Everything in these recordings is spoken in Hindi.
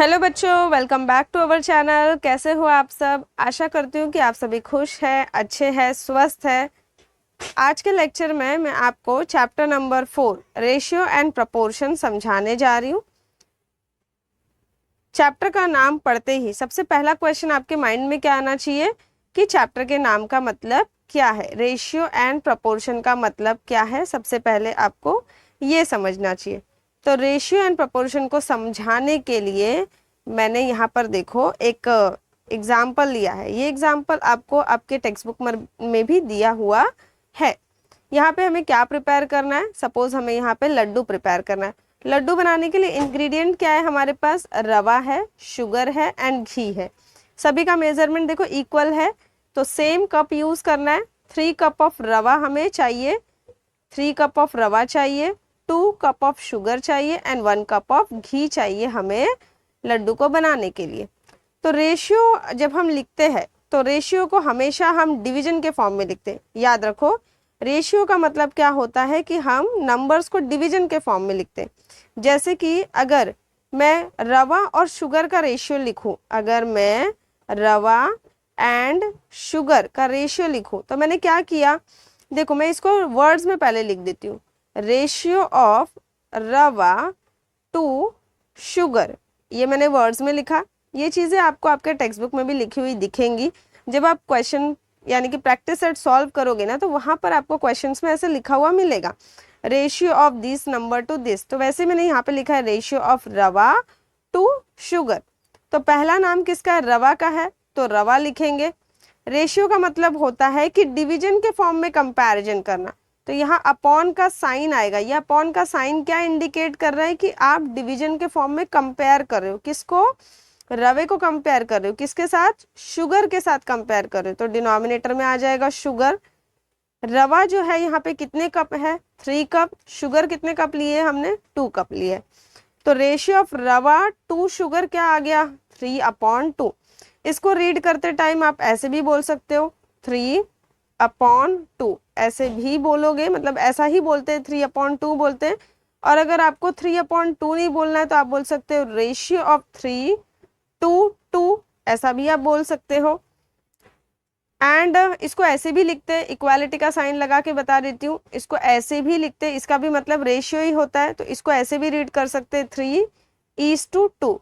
हेलो बच्चों, welcome back to our channel. कैसे हो आप सब? आशा करती हूँ कि आप सभी खुश हैं, अच्छे हैं, स्वस्थ हैं। आज के लेक्चर में मैं आपको chapter number 4 ratio and proportion समझाने जा रही हूँ। चैप्टर का नाम पढ़ते ही सबसे पहला क्वेश्चन आपके माइंड में क्या आना चाहिए कि चैप्टर के नाम का मतलब क्या है, रेशियो एंड प्रपोर्शन का मतलब क्या है। सबसे पहले आपको ये समझना चाहिए। तो रेशियो एंड प्रपोर्शन को समझाने के लिए मैंने यहाँ पर देखो एक एग्जाम्पल लिया है। ये एग्जाम्पल आपको आपके टेक्स्ट बुक में भी दिया हुआ है। यहाँ पे हमें क्या प्रिपेयर करना है? सपोज हमें यहाँ पे लड्डू प्रिपेयर करना है। लड्डू बनाने के लिए इंग्रेडिएंट क्या है हमारे पास? रवा है, शुगर है एंड घी है। सभी का मेजरमेंट देखो इक्वल है, तो सेम कप यूज करना है। 3 कप ऑफ रवा हमें चाहिए, 3 कप ऑफ रवा चाहिए, 2 कप ऑफ शुगर चाहिए एंड 1 कप ऑफ घी चाहिए हमें लड्डू को बनाने के लिए। तो रेशियो जब हम लिखते हैं तो रेशियो को हमेशा हम डिवीजन के फॉर्म में लिखते हैं। याद रखो, रेशियो का मतलब क्या होता है कि हम नंबर्स को डिवीजन के फॉर्म में लिखते हैं। जैसे कि अगर मैं रवा और शुगर का रेशियो लिखूं, अगर मैं रवा एंड शुगर का रेशियो लिखूं तो मैंने क्या किया, देखो मैं इसको वर्ड्स में पहले लिख देती हूँ। रेशियो ऑफ रवा टू शुगर, ये मैंने वर्ड्स में लिखा। ये चीज़ें आपको आपके टेक्स्ट बुक में भी लिखी हुई दिखेंगी। जब आप क्वेश्चन यानी कि प्रैक्टिस सेट सॉल्व करोगे ना, तो वहाँ पर आपको क्वेश्चंस में ऐसे लिखा हुआ मिलेगा, ratio of this number two this. तो वैसे मैंने यहाँ पे लिखा है रेशियो ऑफ रवा टू शुगर। तो पहला नाम किसका है? रवा का है, तो रवा लिखेंगे। रेशियो का मतलब होता है कि डिवीजन के फॉर्म में कंपैरिजन करना। तो यहाँ अपॉन का साइन आएगा। यह अपॉन का साइन क्या इंडिकेट कर रहा है कि आप डिवीजन के फॉर्म में कंपेयर कर रहे हो। किसको? रवे को कंपेयर कर रहे हो। किसके साथ? शुगर के साथ कंपेयर कर रहे हो। तो डिनोमिनेटर में आ जाएगा शुगर। रवा जो है यहाँ पे कितने कप है? 3 कप। शुगर कितने कप लिए? हमने 2 कप लिए। तो रेशियो ऑफ रवा टू शुगर क्या आ गया? 3/2। इसको रीड करते टाइम आप ऐसे भी बोल सकते हो, 3/2 ऐसे भी बोलोगे, मतलब ऐसा ही बोलते हैं, 3/2 बोलते हैं। और अगर आपको 3/2 नहीं बोलना है तो आप बोल सकते हो रेशियो ऑफ 3 टू 2, ऐसा भी आप बोल सकते हो। एंड इसको ऐसे भी लिखते हैं, इक्वालिटी का साइन लगा के बता देती हूँ। इसको ऐसे भी लिखते हैं, इसका भी मतलब रेशियो ही होता है। तो इसको ऐसे भी रीड कर सकते हैं, 3:2।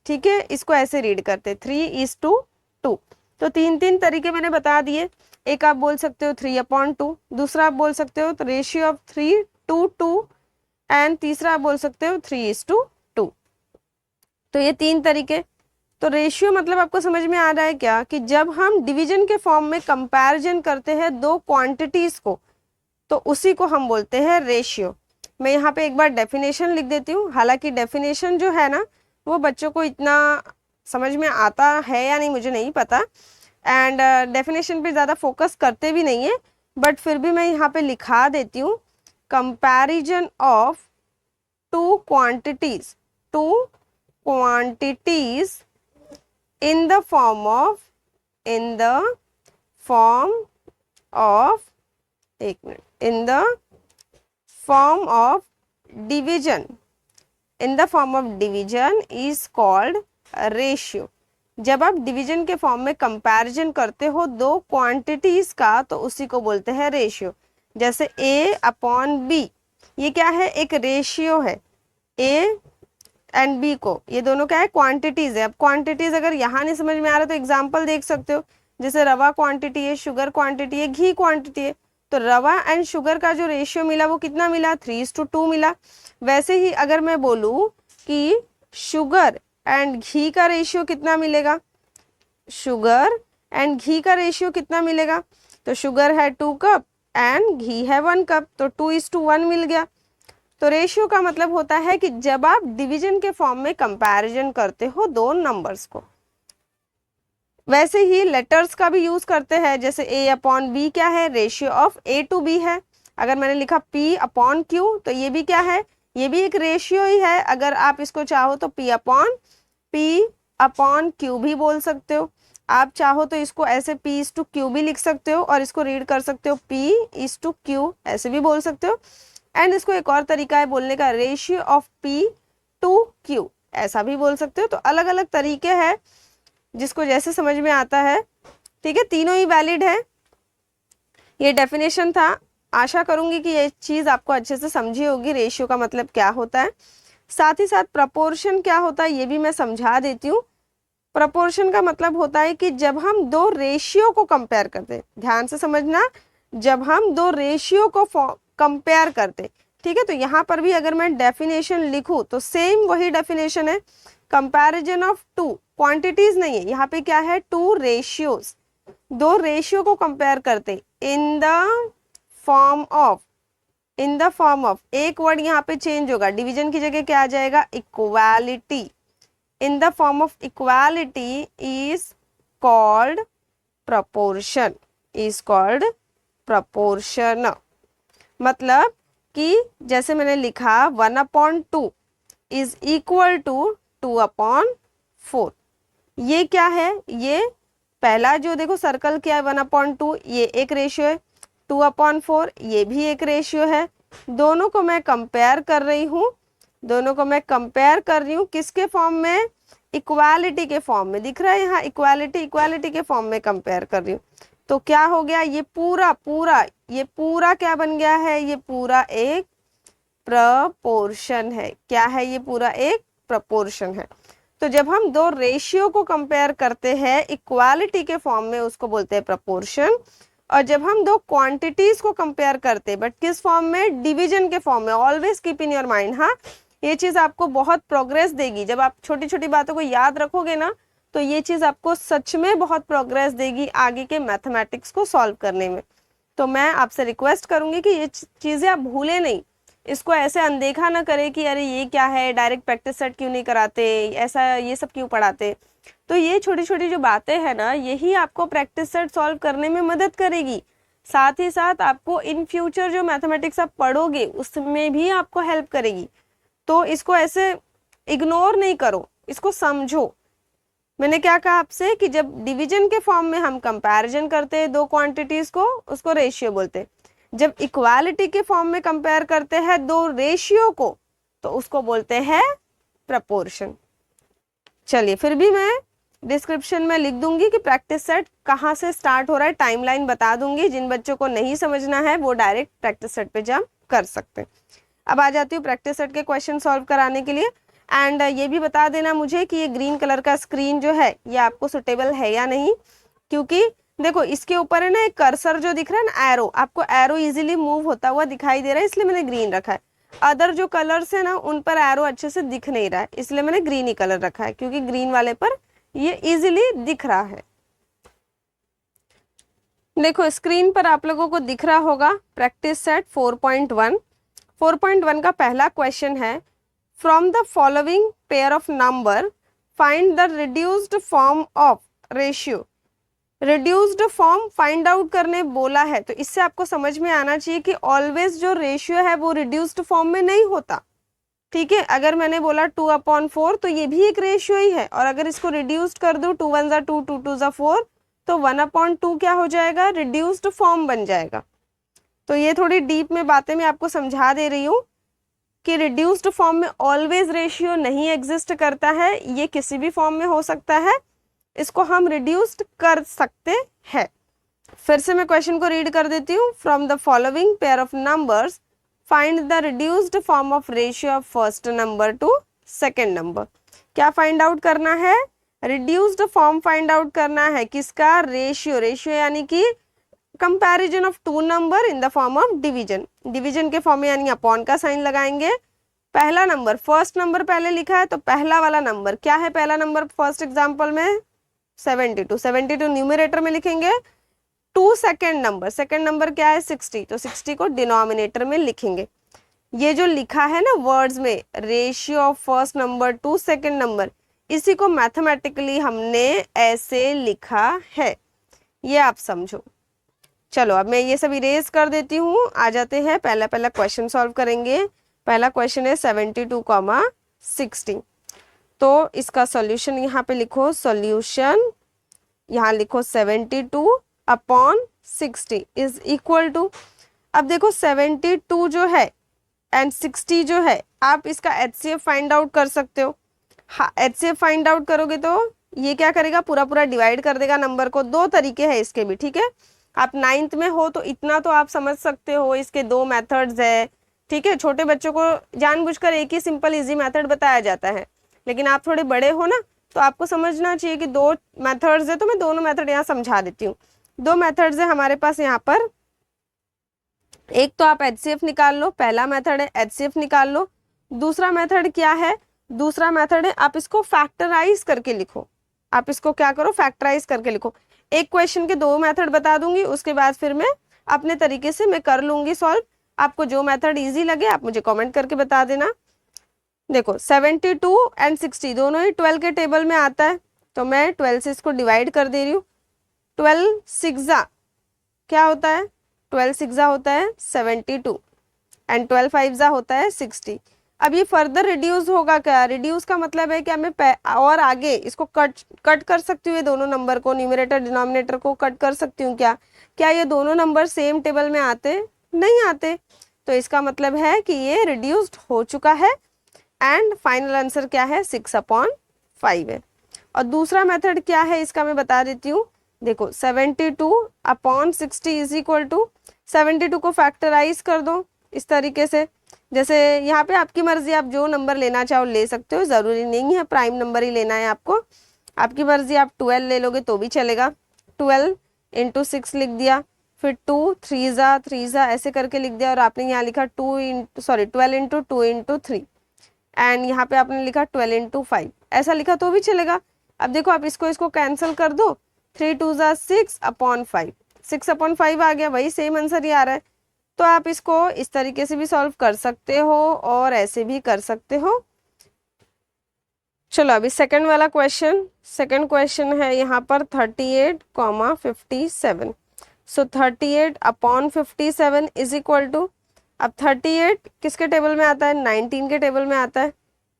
ठीक है, इसको ऐसे रीड करते 3:2। तो 3 तरीके मैंने बता दिए। एक आप बोल सकते हो 3/2, दूसरा आप बोल सकते हो तो रेशियो ऑफ 3:2 एंड तीसरा आप बोल सकते हो 3:2। तो ये 3 तरीके। तो रेशियो मतलब आपको समझ में आ रहा है क्या कि जब हम डिवीजन के फॉर्म में कंपैरिजन करते हैं दो क्वांटिटीज को, तो उसी को हम बोलते हैं रेशियो। मैं यहाँ पे एक बार डेफिनेशन लिख देती हूँ। हालांकि डेफिनेशन जो है ना, वो बच्चों को इतना समझ में आता है या नहीं मुझे नहीं पता, एंड डेफिनेशन पे ज़्यादा फोकस करते भी नहीं है, बट फिर भी मैं यहाँ पे लिखा देती हूँ, comparison of two quantities in the form of in the form of एक minute in the form of division is called ratio। जब आप डिवीजन के फॉर्म में कंपैरिजन करते हो दो क्वांटिटीज का, तो उसी को बोलते हैं रेशियो। जैसे A/B, ये क्या है? एक रेशियो है। A एंड बी को, ये दोनों क्या है? क्वांटिटीज है। अब क्वांटिटीज अगर यहाँ नहीं समझ में आ रहा तो एग्जांपल देख सकते हो। जैसे रवा क्वांटिटी है, शुगर क्वांटिटी है, घी क्वांटिटी है। तो रवा एंड शुगर का जो रेशियो मिला वो कितना मिला? 3:2 मिला। वैसे ही अगर मैं बोलूँ कि शुगर एंड घी का रेशियो कितना मिलेगा, शुगर एंड घी का रेशियो कितना मिलेगा, तो शुगर है 2 कप एंड घी है 1 कप, तो 2:1 मिल गया। तो रेशियो का मतलब होता है कि जब आप डिवीजन के फॉर्म में कंपैरिजन करते हो दो नंबर्स को। वैसे ही लेटर्स का भी यूज करते हैं। जैसे A/B क्या है? रेशियो ऑफ A/B है। अगर मैंने लिखा P/Q, तो ये भी क्या है? ये भी एक रेशियो ही है। अगर आप इसको चाहो तो P/Q भी बोल सकते हो। आप चाहो तो इसको ऐसे P/Q भी लिख सकते हो और इसको रीड कर सकते हो P/Q, ऐसे भी बोल सकते हो। एंड इसको एक और तरीका है बोलने का, ratio of P to Q। ऐसा भी बोल सकते हो। तो अलग अलग तरीके हैं, जिसको जैसे समझ में आता है। ठीक है, तीनों ही वैलिड है। ये डेफिनेशन था। आशा करूंगी कि ये चीज आपको अच्छे से समझी होगी, रेशियो का मतलब क्या होता है। साथ ही साथ प्रपोर्शन क्या होता है ये भी मैं समझा देती हूँ। प्रपोर्शन का मतलब होता है कि जब हम दो रेशियो को कंपेयर करते हैं, ध्यान से समझना, जब हम दो रेशियो को कंपेयर करते, ठीक है। तो यहाँ पर भी अगर मैं डेफिनेशन लिखूं तो सेम वही डेफिनेशन है, कंपैरिजन ऑफ टू क्वांटिटीज नहीं है, यहाँ पे क्या है, टू रेशियोज, दो रेशियो को कंपेयर करते इन the form of, in the form of, एक वर्ड यहाँ पे चेंज होगा, डिवीजन की जगह क्या आ जाएगा, equality, in the form of equality is called proportion, is called proportion। मतलब कि जैसे मैंने लिखा 1/2 is equal to 2/4, ये क्या है, ये पहला जो देखो सर्कल क्या है 1/2, ये एक रेशियो है, 2/4 ये भी एक रेशियो है। दोनों को मैं कंपेयर कर रही हूँ, दोनों को मैं कंपेयर कर रही हूँ किसके फॉर्म में, इक्वालिटी के फॉर्म में। दिख रहा है यहाँ इक्वालिटी, इक्वालिटी के फॉर्म में कंपेयर कर रही हूँ। तो क्या हो गया, ये पूरा पूरा, ये पूरा क्या बन गया है, ये पूरा एक प्रपोर्शन है। क्या है, ये पूरा एक प्रपोर्शन है। तो जब हम दो रेशियो को कंपेयर करते हैं इक्वालिटी के फॉर्म में, उसको बोलते हैं प्रपोर्शन। और जब हम दो क्वांटिटीज को कंपेयर करते हैं, बट किस फॉर्म में, डिवीजन के फॉर्म में। Always keep in your mind, हाँ, ये चीज आपको बहुत प्रोग्रेस देगी। जब आप छोटी छोटी बातों को याद रखोगे ना, तो ये चीज आपको सच में बहुत प्रोग्रेस देगी आगे के मैथमेटिक्स को सॉल्व करने में। तो मैं आपसे रिक्वेस्ट करूंगी कि ये चीजें आप भूले नहीं, इसको ऐसे अनदेखा ना करें कि अरे ये क्या है, डायरेक्ट प्रैक्टिस सेट क्यों नहीं कराते, ऐसा ये सब क्यों पढ़ाते। तो ये छोटी छोटी जो बातें हैं ना, यही आपको प्रैक्टिस सेट सॉल्व करने में मदद करेगी। साथ ही साथ आपको इन फ्यूचर जो मैथमेटिक्स आप पढ़ोगे उसमें भी आपको हेल्प करेगी। तो इसको ऐसे इग्नोर नहीं करो, इसको समझो। मैंने क्या कहा आपसे कि जब डिवीजन के फॉर्म में हम कंपैरिजन करते हैं दो क्वांटिटीज को, उसको रेशियो बोलते हैं। जब इक्वालिटी के फॉर्म में कंपेयर करते हैं दो रेशियो को, तो उसको बोलते हैं प्रपोर्शन। चलिए, फिर भी मैं डिस्क्रिप्शन में लिख दूंगी कि प्रैक्टिस सेट कहाँ से स्टार्ट हो रहा है, टाइमलाइन बता दूंगी। जिन बच्चों को नहीं समझना है वो डायरेक्ट प्रैक्टिस सेट पे जंप कर सकते हैं। अब आ जाती हूँ प्रैक्टिस सेट के क्वेश्चन सॉल्व कराने के लिए। एंड ये भी बता देना मुझे कि ये ग्रीन कलर का स्क्रीन जो है ये आपको सुटेबल है या नहीं, क्योंकि देखो इसके ऊपर है ना एक कर्सर जो दिख रहा है ना, एरो, आपको एरो इजीली मूव होता हुआ दिखाई दे रहा है, इसलिए मैंने ग्रीन रखा है। अदर जो कलर्स है ना उन पर एरो अच्छे से दिख नहीं रहा है, इसलिए मैंने ग्रीन ही कलर रखा है, क्योंकि ग्रीन वाले पर ये इजीली दिख रहा है। देखो स्क्रीन पर आप लोगों को दिख रहा होगा प्रैक्टिस सेट 4.1। 4.1 का पहला क्वेश्चन है, from the following pair of number find the reduced form of ratio. Reduced form find out करने बोला है, तो इससे आपको समझ में आना चाहिए कि ऑलवेज जो रेशियो है वो रिड्यूस्ड फॉर्म में नहीं होता। ठीक है, अगर मैंने बोला 2/4 तो ये भी एक रेशियो ही है, और अगर इसको रिड्यूस्ड कर दो 2 1 2 2 2 4 तो 1/2 क्या हो जाएगा, रिड्यूस्ड फॉर्म बन जाएगा। तो ये थोड़ी डीप में बातें मैं आपको समझा दे रही हूँ कि रिड्यूस्ड फॉर्म में ऑलवेज रेशियो नहीं एग्जिस्ट करता है, ये किसी भी फॉर्म में हो सकता है, इसको हम रिड्यूस्ड कर सकते हैं। फिर से मैं क्वेश्चन को रीड कर देती हूँ, from the following pair of numbers find the reduced form of ratio of first number two second number. क्या फाइंड आउट करना है, रिड्यूस्ड फॉर्म फाइंड आउट करना है, किसका, रेशियो। रेशियो यानी कि comparison of two number in the form of division. Division के फॉर्म में यानी अपॉन का साइन लगाएंगे। पहला नंबर, फर्स्ट नंबर पहले लिखा है, तो पहला वाला नंबर क्या है, पहला नंबर फर्स्ट एग्जांपल में 72, 72 न्यूमरेटर में लिखेंगे। To second number, second number क्या है 60, तो 60 को डिनोमिनेटर में लिखेंगे। ये जो लिखा है ना वर्ड्स में, ratio of first number two second number, इसी को मैथमेटिकली हमने ऐसे लिखा है, ये आप समझो। चलो अब मैं ये सब इरेज कर देती हूँ, आ जाते हैं पहला क्वेश्चन सॉल्व करेंगे। पहला क्वेश्चन है 72,60। तो इसका सॉल्यूशन यहाँ पे लिखो, सॉल्यूशन यहाँ लिखो 72/60 इज इक्वल टू, अब देखो 72 जो है एंड 60 जो है, आप इसका HCF फाइंड आउट कर सकते हो। हाँ, HCF फाइंड आउट करोगे तो ये क्या करेगा, पूरा पूरा डिवाइड कर देगा नंबर को। दो तरीके हैं इसके भी, ठीक है। आप 9th में हो तो इतना तो आप समझ सकते हो, इसके दो मेथड्स है, ठीक है। छोटे बच्चों को जानबूझकर एक ही सिंपल इजी मेथड बताया जाता है, लेकिन आप थोड़े बड़े हो ना, तो आपको समझना चाहिए कि दो मेथड्स है। तो मैं दोनों मेथड यहाँ समझा देती हूँ। दो मेथड्स है हमारे पास यहाँ पर। एक तो आप HCF निकाल लो, पहला मेथड है HCF निकाल लो। दूसरा मेथड क्या है, दूसरा मेथड है आप इसको फैक्टराइज करके लिखो। आप इसको क्या करो, फैक्टराइज करके लिखो। एक क्वेश्चन के दो मेथड बता दूंगी, उसके बाद फिर मैं अपने तरीके से मैं कर लूंगी सॉल्व। आपको जो मेथड इजी लगे आप मुझे कमेंट करके बता देना। देखो 72 एंड 60 दोनों ही 12 के टेबल में आता है, तो मैं 12 से इसको डिवाइड कर दे रही हूँ। 12 सिक्सा क्या होता है, 12 सिक्सा होता है 72 एंड 12 फाइव्सा होता है 60। अब ये फर्दर रिड्यूस होगा क्या, रिड्यूस का मतलब है कि मैं और आगे इसको कट कर सकती हूँ, ये दोनों नंबर को, न्यूमरेटर डिनोमिनेटर को कट कर सकती हूँ क्या? क्या ये दोनों नंबर सेम टेबल में आते? नहीं आते। तो इसका मतलब है कि ये रिड्यूस्ड हो चुका है एंड फाइनल आंसर क्या है, 6/5 है। और दूसरा मेथड क्या है इसका मैं बता देती हूँ। देखो 72/60 इज इक्वल टू 72 को फैक्टराइज कर दो इस तरीके से। जैसे यहाँ पे आपकी मर्जी, आप जो नंबर लेना चाहो ले सकते हो, ज़रूरी नहीं है प्राइम नंबर ही लेना है आपको, आपकी मर्जी। आप 12 ले लोगे तो भी चलेगा। 12 × 6 लिख दिया, फिर 2 3 ऐसे करके लिख दिया, और आपने यहाँ लिखा 12 × 2 × 3 एंड यहाँ पे आपने लिखा 12 × 5 ऐसा लिखा तो भी चलेगा। अब देखो आप इसको कैंसिल कर दो, 3 2 6/5, 6/5 आ गया, वही सेम आंसर ही आ रहा है। तो आप इसको इस तरीके से भी सॉल्व कर सकते हो और ऐसे भी कर सकते हो। चलो अभी सेकंड वाला क्वेश्चन, सेकंड क्वेश्चन है यहाँ पर 38,57। सो 38/57 इज इक्वल टू, अब 38 किसके टेबल में आता है, 19 के टेबल में आता है।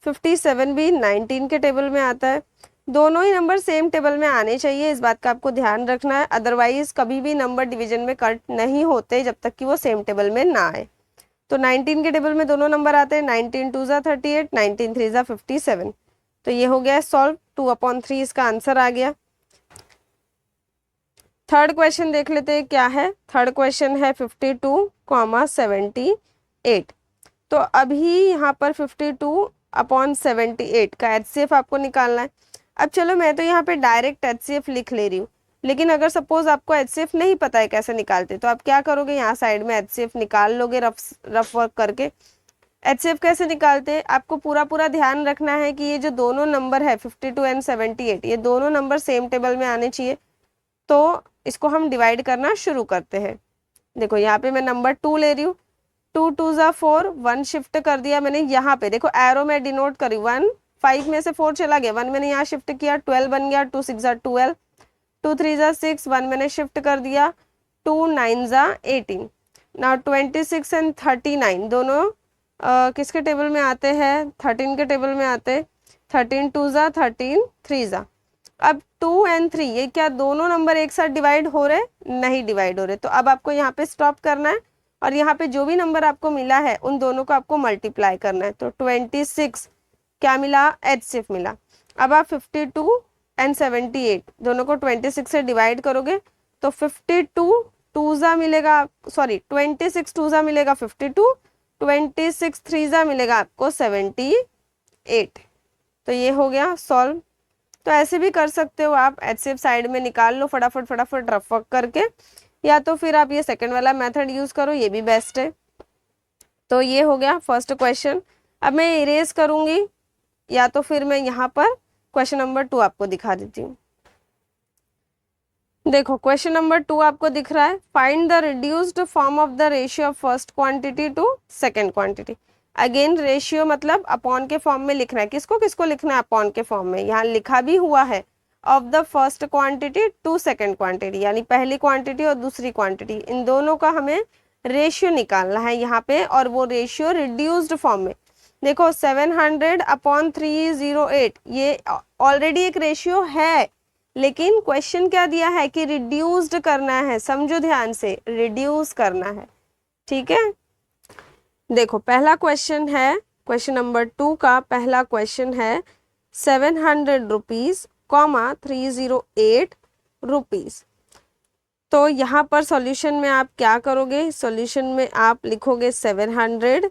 57 भी 19 के टेबल में आता है। दोनों ही नंबर सेम टेबल में आने चाहिए, इस बात का आपको ध्यान रखना है। अदरवाइज कभी भी नंबर डिवीजन में कट नहीं होते जब तक कि वो सेम टेबल में ना आए। तो 19 के टेबल में दोनों नंबर आते हैं, 19 2 38, 19 3 57। तो ये हो गया सॉल्व, 2/3 इसका आंसर आ गया। थर्ड क्वेश्चन देख लेते हैं क्या है। थर्ड क्वेश्चन है 52,78। तो अभी यहाँ पर 52/78 का HCF आपको निकालना है। अब चलो मैं तो यहाँ पे डायरेक्ट HCF लिख ले रही हूँ, लेकिन अगर सपोज आपको HCF नहीं पता है कैसे निकालते, तो आप क्या करोगे, यहाँ साइड में HCF निकाल लोगे रफ वर्क करके। HCF कैसे निकालते हैं, आपको पूरा पूरा ध्यान रखना है कि ये जो दोनों नंबर है 52 एंड 78, ये दोनों नंबर सेम टेबल में आने चाहिए। तो इसको हम डिवाइड करना शुरू करते हैं। देखो यहाँ पे मैं नंबर 2 ले रही हूँ, 2 2 4, 1 शिफ्ट कर दिया मैंने यहाँ पे, देखो एरो में डिनोट करी 1, 5 में से 4 चला गया, 1 मैंने यहाँ शिफ्ट किया, 12 बन गया, 2 6 12, 2 3 6, 1 मैंने शिफ्ट कर दिया, 2 9 18। नाउ 26 एंड 39 दोनों किसके टेबल में आते हैं, 13 के टेबल में आते हैं। 13 2 13, 3 अब 2 एंड 3 ये क्या दोनों नंबर एक साथ डिवाइड हो रहे, नहीं डिवाइड हो रहे। तो अब आपको यहाँ पे स्टॉप करना है और यहाँ पे जो भी नंबर आपको मिला है उन दोनों को आपको मल्टीप्लाई करना है। तो 26 क्या मिला, HCF मिला। अब आप 52 एंड 78 दोनों को 26 से डिवाइड करोगे तो 52 2 मिलेगा, सॉरी 26 2 मिलेगा 52, 26 3 मिलेगा आपको 78। तो ये हो गया सॉल्व। तो ऐसे भी कर सकते हो आप, HCF साइड में निकाल लो फटाफट फटाफट रफ वर्क करके, या तो फिर आप ये सेकंड वाला मेथड यूज करो, ये भी बेस्ट है। तो ये हो गया फर्स्ट क्वेश्चन। अब मैं इरेज करूंगी, या तो फिर मैं यहाँ पर क्वेश्चन नंबर 2 आपको दिखा देती हूँ। देखो क्वेश्चन नंबर 2 आपको दिख रहा है, find the reduced form of the ratio of first quantity to second quantity. Again ratio मतलब अपॉन के फॉर्म में लिखना है, किसको किसको लिखना है, अपॉन के फॉर्म में। यहाँ लिखा भी हुआ है of the first quantity to second quantity, यानी पहली क्वांटिटी और दूसरी क्वांटिटी, इन दोनों का हमें रेशियो निकालना है यहाँ पे, और वो रेशियो रिड्यूस्ड फॉर्म में। देखो 700/308 ये ऑलरेडी एक रेशियो है, लेकिन क्वेश्चन क्या दिया है कि रिड्यूस्ड करना है, समझो ध्यान से, रिड्यूस करना है, ठीक है। देखो पहला क्वेश्चन है, क्वेश्चन नंबर 2 का पहला क्वेश्चन है 700 रुपीज़ कॉमा 308 रुपीज़। तो यहाँ पर सॉल्यूशन में आप क्या करोगे, सॉल्यूशन में आप लिखोगे 700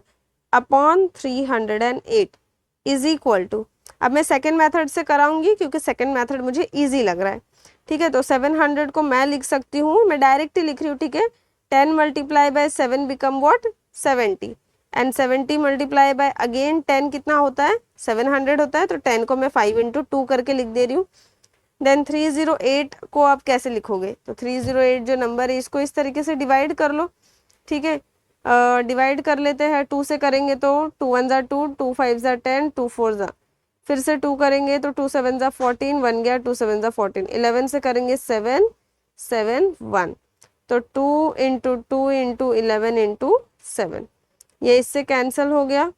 अपॉन 308 इज इक्वल टू, अब मैं सेकेंड मेथड से कराऊंगी क्योंकि सेकेंड मेथड मुझे इजी लग रहा है, ठीक है। तो 700 को मैं लिख सकती हूँ, मैं डायरेक्ट ही लिख रही हूँ, ठीक है। 10 multiply by 7 become what 70 and 70 multiply by again 10 कितना होता है 700 होता है, तो 10 को मैं 5 इंटू 2 करके लिख दे रही हूँ। देन 308 को आप कैसे लिखोगे, तो 308 जो नंबर है इसको इस तरीके से डिवाइड कर लो, ठीक है। डिवाइड कर लेते हैं, 2 से करेंगे तो 2 1 ज़ा 2, 2 5 ज़ा 10, 2 4 ज़ा, फिर से 2 करेंगे तो 2 7 ज़ा 14, 1 गया, 2 7 ज़ा 14, 11 से करेंगे 7 7 1, तो 2 इंटू 2 इंटू 11 इंटू 7, ये इससे कैंसिल हो गया,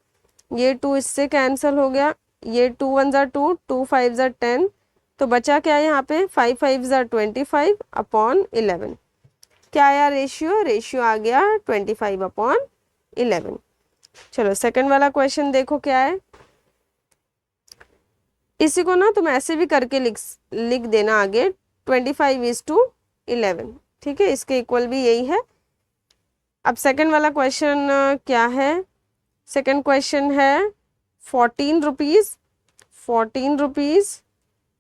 ये 2 इससे कैंसिल हो गया, ये 2 1 ज़ा 2, 2 5 ज़ा 10, तो बचा क्या है यहाँ पे 5 5 ज़ा 25 अपॉन 11, क्या आया रेशियो, रेशियो आ गया 25 अपॉन 11। चलो सेकंड वाला क्वेश्चन देखो क्या है, इसी को ना तुम ऐसे भी करके लिख देना आगे 25:11, ठीक है, इसके इक्वल भी यही है। अब सेकंड वाला क्वेश्चन क्या है, सेकंड क्वेश्चन है 14 रुपीज़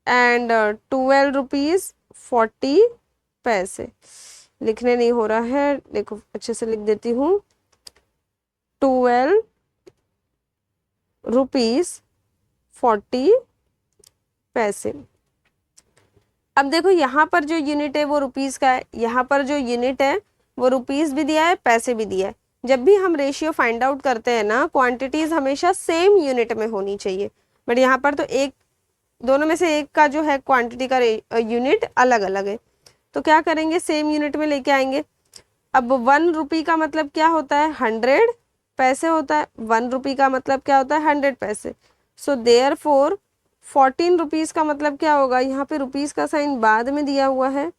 एंड 12 रुपीज़ 40 पैसे, लिखने नहीं हो रहा है, देखो अच्छे से लिख देती हूँ, 12 रुपीज़ 40 पैसे। अब देखो यहाँ पर जो यूनिट है वो रुपीज़ का है, यहाँ पर जो यूनिट है वो रुपीज़ भी दिया है, पैसे भी दिया है। जब भी हम रेशियो फाइंड आउट करते हैं ना, क्वांटिटीज़ हमेशा सेम यूनिट में होनी चाहिए, बट यहाँ पर तो एक, दोनों में से एक का जो है क्वांटिटी का यूनिट अलग अलग है, तो क्या करेंगे सेम यूनिट में लेके आएंगे। अब 1 रुपी का मतलब क्या होता है 100 पैसे होता है, 1 रुपी का मतलब क्या होता है 100 पैसे, सो देयरफॉर 14 रुपीज़ का मतलब क्या होगा, यहाँ पे रुपीज़ का साइन बाद में दिया हुआ है,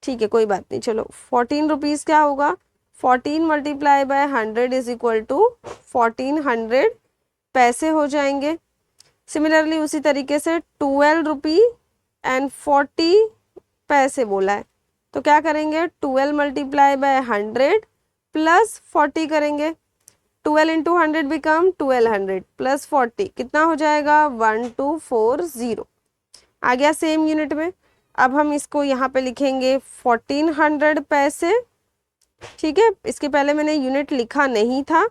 ठीक है कोई बात नहीं, चलो 14 रुपीज़ क्या होगा 14 multiply by 100 is equal to 1400 पैसे हो जाएंगे। सिमिलरली उसी तरीके से 12 रुपी एंड 40 पैसे बोला है, तो क्या करेंगे 12 मल्टीप्लाई बाय 100 प्लस 40 करेंगे, 12 इंटू 100 बिकम 1200 प्लस 40 कितना हो जाएगा 1240, आ गया सेम यूनिट में। अब हम इसको यहाँ पे लिखेंगे 1400 पैसे, ठीक है, इसके पहले मैंने यूनिट लिखा नहीं था,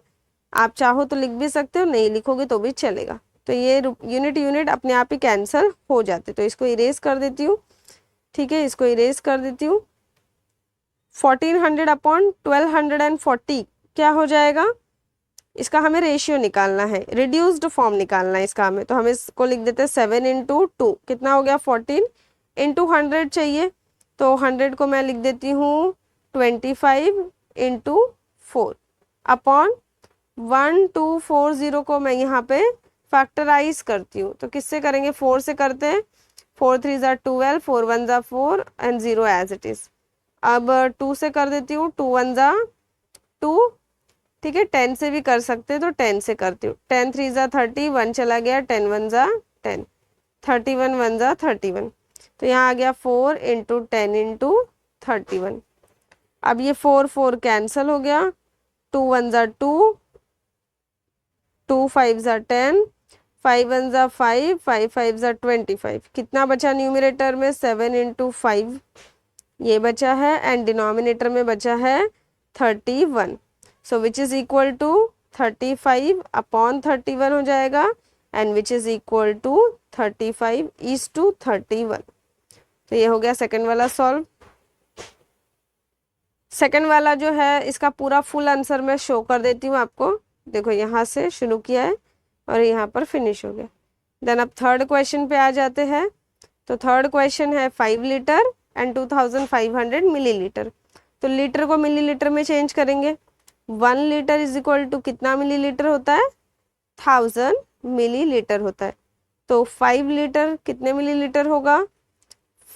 आप चाहो तो लिख भी सकते हो, नहीं लिखोगे तो भी चलेगा, तो ये यूनिट अपने आप ही कैंसिल हो जाते, तो इसको इरेज कर देती हूँ, ठीक है, इसको इरेज कर देती हूँ। 1400 अपॉन 1240 क्या हो जाएगा, इसका हमें रेशियो निकालना है, रिड्यूस्ड फॉर्म निकालना है इसका हमें, तो हम इसको लिख देते हैं 7 इंटू 2 कितना हो गया 14 इंटू 100 चाहिए, तो 100 को मैं लिख देती हूँ 25 इंटू 4 अपॉन 1240 को मैं यहाँ पे फैक्टराइज करती हूँ, तो किससे करेंगे 4 से करते हैं, 4 3 ज़ा 12, 4 1 ज़ा 4 एंड 0 एज इट इज़। अब 2 से कर देती हूँ, 2 1 ज़ा 2, ठीक है, 10 से भी कर सकते हैं तो 10 से करती हूँ, 10 3 ज़ा 30, 1 चला गया, 10 1 ज़ा 10, 31 1 ज़ा 31, तो यहाँ आ गया 4 इंटू 10 इंटू 31। अब ये 4 4 कैंसिल हो गया, 2 1 ज़ा 2, 2 5 ज़ा 10, 5 1 ज़ा 5, 5 5 ज़ा 25, कितना बचा न्यूमरेटर में 7 इंटू 5 ये बचा है, एंड डिनोमिनेटर में बचा है 31, so which is equal to 35 upon 31 हो जाएगा, and which is equal to 35 is to 31, तो ये हो गया सेकंड वाला सॉल्व। सेकंड वाला जो है इसका पूरा फुल आंसर मैं शो कर देती हूँ आपको, देखो यहाँ से शुरू किया है और यहाँ पर फिनिश हो गया। देन अब थर्ड क्वेश्चन पे आ जाते हैं, तो थर्ड क्वेश्चन है 5 लीटर एंड 2500 मिलीलीटर, तो लीटर को मिलीलीटर में चेंज करेंगे, 1 लीटर इज इक्वल टू कितना मिलीलीटर होता है 1000 मिलीलीटर होता है, तो 5 लीटर कितने मिलीलीटर होगा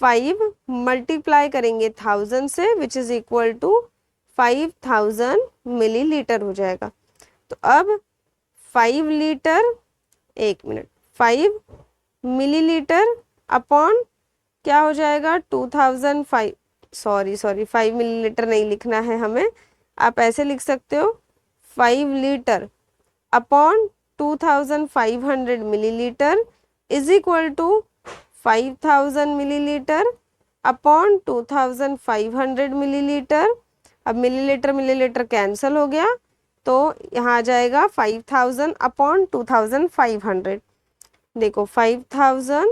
5 मल्टीप्लाई करेंगे 1000 से which is equal to 5000 millilitre हो जाएगा। तो अब 5 लीटर, 1 मिनट, 5 मिलीलीटर अपॉन क्या हो जाएगा 2005, सॉरी 5 मिलीलीटर नहीं लिखना है हमें, आप ऐसे लिख सकते हो 5 litre upon 2500 millilitre is equal to 5000 millilitre upon 2500 millilitre. अब मिलीलीटर मिलीलीटर कैंसिल हो गया तो यहाँ आ जाएगा 5000 अपॉन 2500। देखो 5000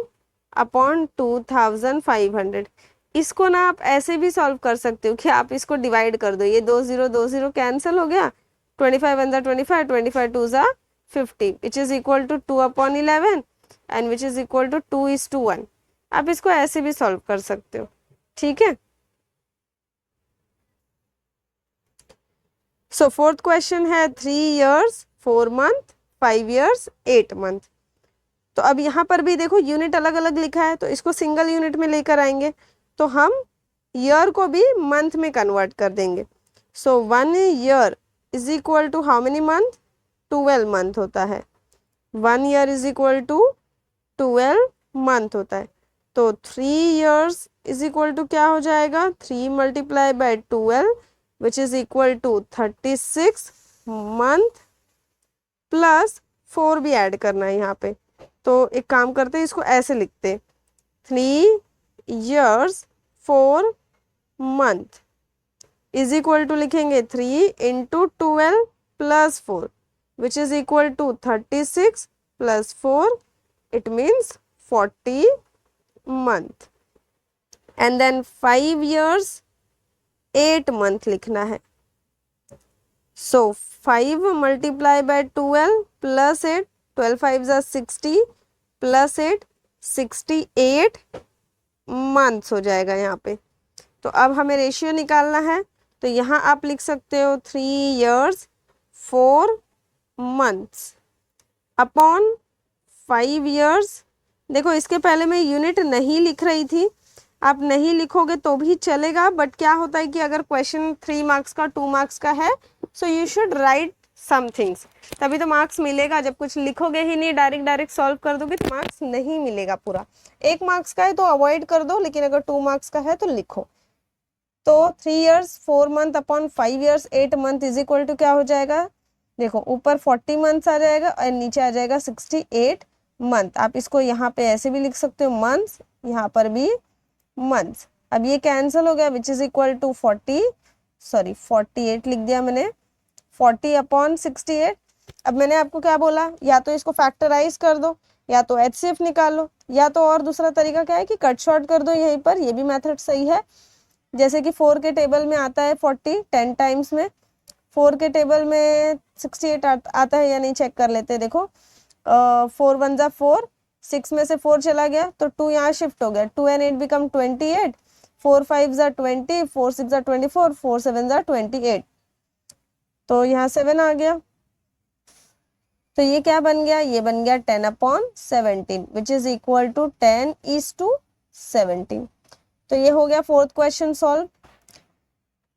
अपॉन 2500, इसको ना आप ऐसे भी सॉल्व कर सकते हो कि आप इसको डिवाइड कर दो, ये 2 0 कैंसिल हो गया, 25 1 25, 25 2 50 which is equal to 2 upon 11 and which is equal to 2:1। आप इसको ऐसे भी सॉल्व कर सकते हो, ठीक है। सो फोर्थ क्वेश्चन है 3 years 4 month 5 years 8 month। तो अब यहाँ पर भी देखो यूनिट अलग अलग लिखा है, तो इसको सिंगल यूनिट में लेकर आएंगे तो हम ईयर को भी मंथ में कन्वर्ट कर देंगे। So 1 year is equal to how many month, 12 month होता है। 1 year is equal to 12 month होता है। तो 3 years इज इक्वल टू क्या हो जाएगा, 3 multiply by 12 which is equal to 36 month plus 4 भी ऐड करना है यहाँ पे। तो एक काम करते हैं, इसको ऐसे लिखते 3 years 4 month is equal to लिखेंगे 3 into 12 plus 4 which is equal to 36 plus 4, it means 40 month। And then 5 years 8 month लिखना है। So 5 multiply by 12 plus 8, 12 5 60 plus 8 68 months हो जाएगा यहाँ पे। तो अब हमें रेशियो निकालना है, तो यहाँ आप लिख सकते हो 3 years 4 months अपॉन 5 years। देखो इसके पहले मैं यूनिट नहीं लिख रही थी, आप नहीं लिखोगे तो भी चलेगा, बट क्या होता है कि अगर क्वेश्चन 3 मार्क्स का 2 मार्क्स का है so you should write some things, तभी तो मार्क्स मिलेगा। जब कुछ लिखोगे ही नहीं, डायरेक्ट सॉल्व कर दोगे तो मार्क्स नहीं मिलेगा पूरा। 1 मार्क्स का है तो अवॉइड कर दो, लेकिन अगर 2 मार्क्स का है तो लिखो। तो 3 years 4 month upon 5 years 8 month is equal to क्या हो जाएगा, देखो ऊपर 40 मंथ्स आ जाएगा और नीचे आ जाएगा 68 मंथ। आप इसको यहाँ पे ऐसे भी लिख सकते हो मंथ्स, यहाँ पर भी मंथ्स। अब ये कैंसिल हो गया विच इज इक्वल टू 48 लिख दिया मैंने, 40 अपॉन 68। अब मैंने आपको क्या बोला, या तो इसको फैक्टराइज कर दो, या तो HCF निकालो, या तो और दूसरा तरीका क्या है कि कट शॉर्ट कर दो यहीं पर, ये भी मेथड सही है। जैसे कि 4 के टेबल में आता है 40 10 टाइम्स में, 4 के टेबल में 68 आता है या नहीं चेक कर लेते। देखो 4 1 जा 4, 6 में से 4 चला गया तो 2 यहाँ शिफ्ट हो गया, 2 and 8 बिकम 28, 4 5 जा 20, 4 6 जा 24, 4 7 जा 28, तो यहाँ 7 आ गया। तो ये क्या बन गया, ये बन गया 10 upon 17 which is equal to 10:17। तो ये हो गया फोर्थ क्वेश्चन सॉल्व।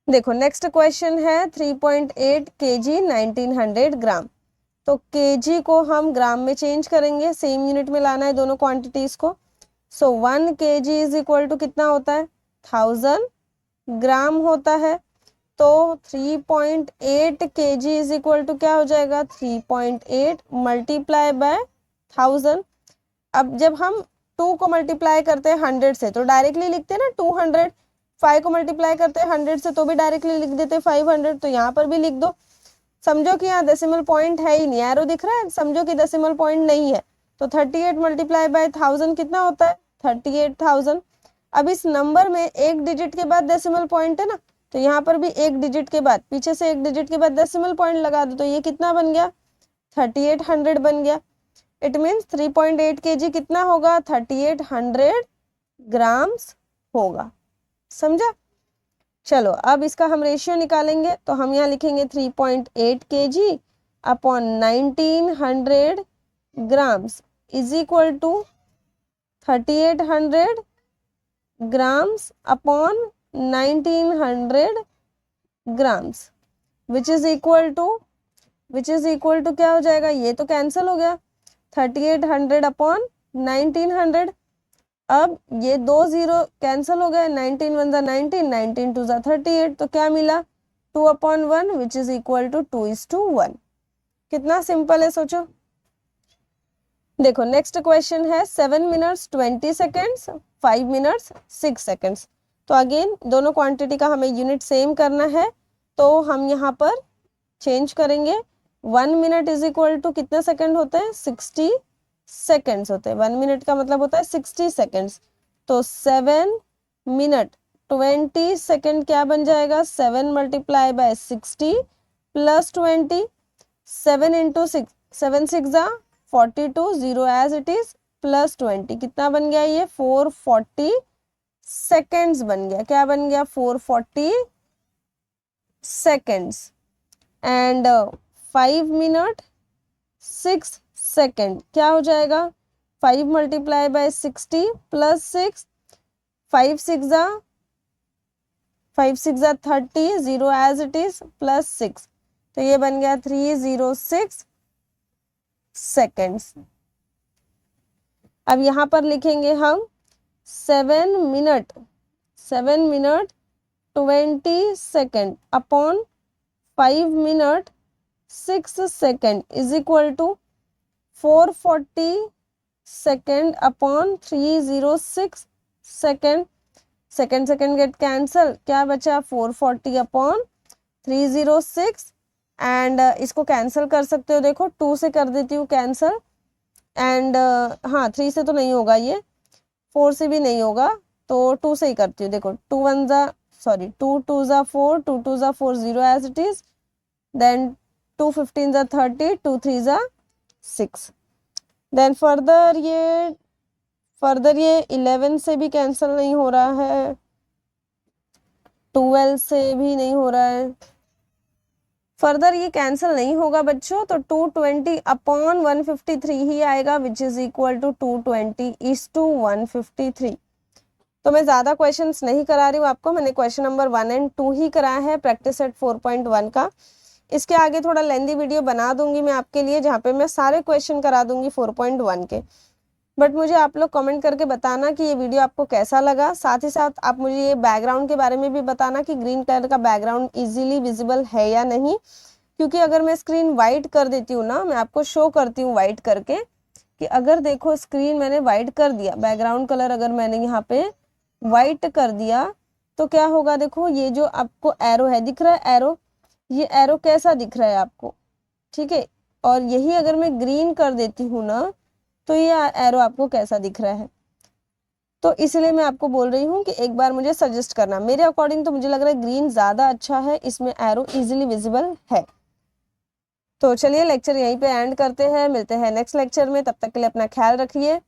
देखो नेक्स्ट क्वेश्चन है 3.8 kg 1900 ग्राम। तो kg को हम ग्राम में चेंज करेंगे, सेम यूनिट में लाना है दोनों क्वांटिटीज को। सो 1 kg इज इक्वल टू कितना होता है, 1000 ग्राम होता है। तो 3.8 kg इज इक्वल टू क्या हो जाएगा, 3.8 मल्टीप्लाई बाय 1000। अब जब हम 2 को मल्टीप्लाई करते हैं 100 से तो डायरेक्टली लिखते हैं ना 200, 5 को मल्टीप्लाई करते हैं 100 से तो भी डायरेक्टली लिख देते हैं 500, तो यहाँ पर भी लिख दो। समझो कि यहाँ डेसिमल पॉइंट है ही नहीं, एरो दिख रहा है, समझो कि डेसिमल पॉइंट नहीं है। तो 38 मल्टीप्लाई बाय 1000 कितना होता है, 38,000। अब इस नंबर में एक डिजिट के बाद डेसिमल पॉइंट है ना, तो यहाँ पर भी एक डिजिट के बाद, पीछे से एक डिजिट के बाद डेसिमल पॉइंट लगा दो, तो ये कितना बन गया, 3800 बन गया। इट मीन्स 3.8 kg कितना होगा, 3800 ग्राम्स होगा। समझा। चलो अब इसका हम रेशियो निकालेंगे, तो हम यहाँ लिखेंगे 3.8 kg upon 1900 grams is equal to 3800 grams upon 1900 grams which is equal to क्या हो जाएगा, ये तो कैंसिल हो गया, 3800 अपॉन 1900। अब ये 2 0 कैंसिल हो गए, 19 1 19, 19 2 38, तो क्या मिला 2/1 विच इज इक्वल टू 2:1। कितना सिंपल है सोचो। देखो नेक्स्ट क्वेश्चन है 7 मिनट्स 20 सेकेंड्स, 5 मिनट्स 6 सेकेंड्स। तो अगेन दोनों क्वांटिटी का हमें यूनिट सेम करना है, तो हम यहाँ पर चेंज करेंगे। 1 मिनट इज इक्वल टू कितने सेकेंड होते हैं, 60 सेकेंड्स होते हैं। 1 मिनट का मतलब होता है 60 सेकेंड्स। तो 7 मिनट 20 सेकेंड क्या बन जाएगा, 7 मल्टीप्लाई बाय 60 प्लस 20, 7 इंटू 6, 7 6 जा 42, 0 एज इट इज, प्लस 20, कितना बन गया ये 440 सेकेंड्स बन गया। क्या बन गया 440 सेकेंड्स। एंड 5 मिनट 6 सेकेंड क्या हो जाएगा, 5 मल्टीप्लाई बाय 60 प्लस 6, 5 6 जा 30, 0 एज इट इज, प्लस 6, तो ये बन गया 306 सेकेंड्स। अब यहां पर लिखेंगे हम 7 minute 20 second upon 5 minute 6 second is equal to 440 second upon 306 second. Second get cancel, क्या बचा 440 अपॉन 306, एंड इसको कैंसिल कर सकते हो, देखो 2 से कर देती हूँ कैंसिल, एंड हाँ 3 से तो नहीं होगा, ये 4 से भी नहीं होगा, तो 2 से ही करती हूँ। देखो 2 1 जा 2 2 जा 4, 2 2 जा 4, 0 एज इट इज, देन 2 15 जा 30, 2 3 जा 6, देन फर्दर ये 11 से भी कैंसिल नहीं हो रहा है, 12 से भी नहीं हो रहा है, फर्दर ये कैंसिल नहीं होगा बच्चों, तो 220 अपॉन 153 ही आएगा विच इज इक्वल टू 220:153। तो मैं ज्यादा क्वेश्चंस नहीं करा रही हूँ आपको, मैंने क्वेश्चन नंबर 1 एंड 2 ही कराया है प्रैक्टिस सेट 4.1 का। इसके आगे थोड़ा लेंदी वीडियो बना दूंगी मैं आपके लिए, जहाँ पे मैं सारे क्वेश्चन करा दूंगी 4.1 के। बट मुझे आप लोग कमेंट करके बताना कि ये वीडियो आपको कैसा लगा। साथ ही साथ आप मुझे ये बैकग्राउंड के बारे में भी बताना कि ग्रीन कलर का बैकग्राउंड इजीली विजिबल है या नहीं, क्योंकि अगर मैं स्क्रीन वाइट कर देती हूँ ना, मैं आपको शो करती हूँ वाइट करके, कि अगर देखो स्क्रीन मैंने वाइट कर दिया, बैकग्राउंड कलर अगर मैंने यहाँ पे वाइट कर दिया, तो क्या होगा, देखो ये जो आपको एरो है दिख रहा है, एरो, ये एरो कैसा दिख रहा है आपको, ठीक है। और यही अगर मैं ग्रीन कर देती हूँ ना, तो ये एरो आपको कैसा दिख रहा है। तो इसलिए मैं आपको बोल रही हूँ कि एक बार मुझे सजेस्ट करना। मेरे अकॉर्डिंग तो मुझे लग रहा है ग्रीन ज्यादा अच्छा है, इसमें एरो इजीली विजिबल है। तो चलिए लेक्चर यहीं पे एंड करते हैं, मिलते हैं नेक्स्ट लेक्चर में, तब तक के लिए अपना ख्याल रखिए।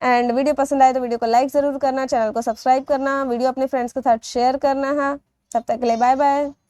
एंड वीडियो पसंद आए तो वीडियो को लाइक जरूर करना, चैनल को सब्सक्राइब करना, वीडियो अपने फ्रेंड्स के साथ शेयर करना है। तब तक के लिए बाय बाय।